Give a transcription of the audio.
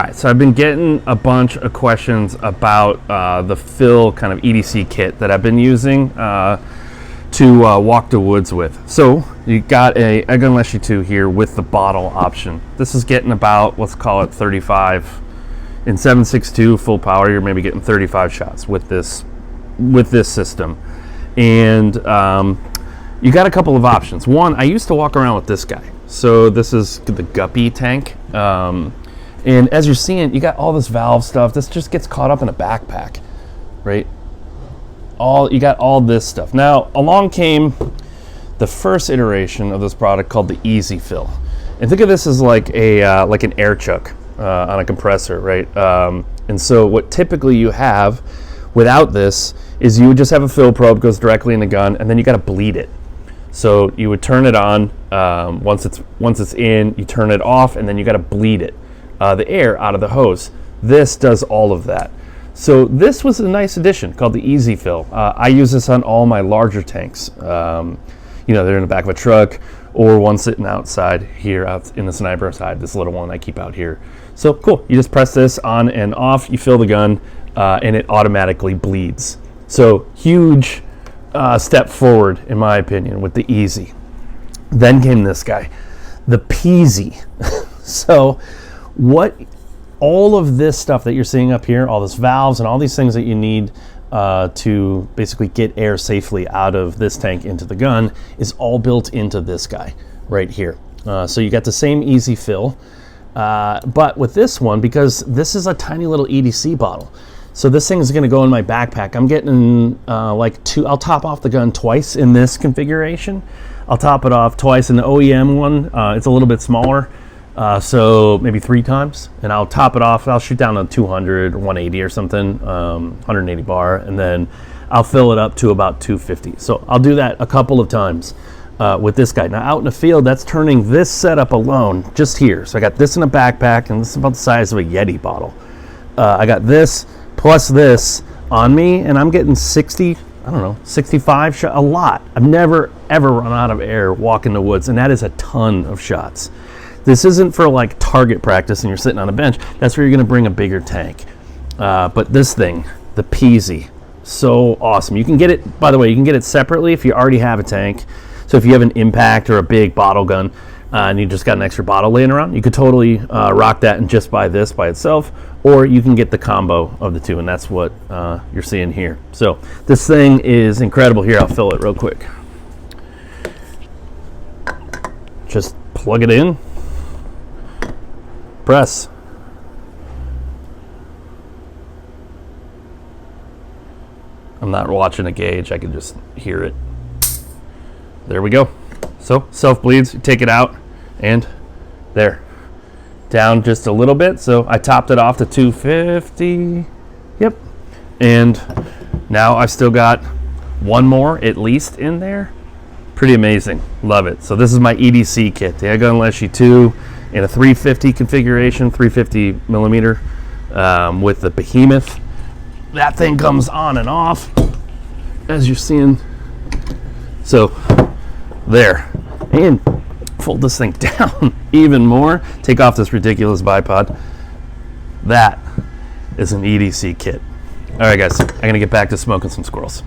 right, so I've been getting a bunch of questions about the fill kind of EDC kit that I've been using to walk the woods with. So you got a EDgun Peazy 2 here with the bottle option. This is getting about, let's call it 35 in 7.62 full power. You're maybe getting 35 shots with this system, and you got a couple of options. One, I used to walk around with this guy. So this is the Guppy tank. And as you're seeing, you got all this valve stuff. This just gets caught up in a backpack, right? You got all this stuff. Now, along came the first iteration of this product called the Easy Fill. And think of this as like an air chuck on a compressor, right? And so what typically you have without this is you would just have a fill probe, goes directly in the gun, and then you got to bleed it. So you would turn it on. Once it's in, you turn it off, and then you got to bleed it. The air out of the hose. This does all of that. So this was a nice addition called the Easy Fill. I use this on all my larger tanks. They're in the back of a truck or one sitting outside here out in the sniper side, this little one I keep out here. So cool, you just press this on and off, you fill the gun, and it automatically bleeds. So huge step forward in my opinion with the Easy. Then came this guy, the Peazy. So all of this stuff that you're seeing up here, all this valves and all these things that you need to basically get air safely out of this tank into the gun is all built into this guy right here. So you got the same Easy Fill, but with this one, because this is a tiny little EDC bottle, so this thing is going to go in my backpack. I'm getting I'll top off the gun twice in this configuration. I'll top it off twice in the OEM one. It's a little bit smaller. So maybe 3 times, and I'll top it off. I'll shoot down to 200, 180 or something, 180 bar, and then I'll fill it up to about 250. So I'll do that a couple of times with this guy. Now out in the field, that's turning this setup alone just here. So I got this in a backpack, and this is about the size of a Yeti bottle. I got this plus this on me, and I'm getting 65 shots, a lot. I've never ever run out of air walking the woods, and that is a ton of shots. This isn't for like target practice and you're sitting on a bench. That's where you're going to bring a bigger tank. But this thing, the Peazy, so awesome. You can get it, by the way, you can get it separately if you already have a tank. So if you have an impact or a big bottle gun and you just got an extra bottle laying around, you could totally rock that and just buy this by itself, or you can get the combo of the two, and that's what you're seeing here. So this thing is incredible. Here, I'll fill it real quick. Just plug it in. Press. I'm not watching a gauge, I can just hear it. There we go. So self bleeds, you take it out, and there. Down just a little bit, so I topped it off to 250. Yep. And now I've still got one more at least in there. Pretty amazing. Love it. So this is my EDC kit, the EDgun Peazy 2. In a 350 configuration, 350 millimeter, with the behemoth. That thing comes on and off, as you're seeing. So, there. And fold this thing down even more. Take off this ridiculous bipod. That is an EDC kit. All right, guys, I'm gonna get back to smoking some squirrels.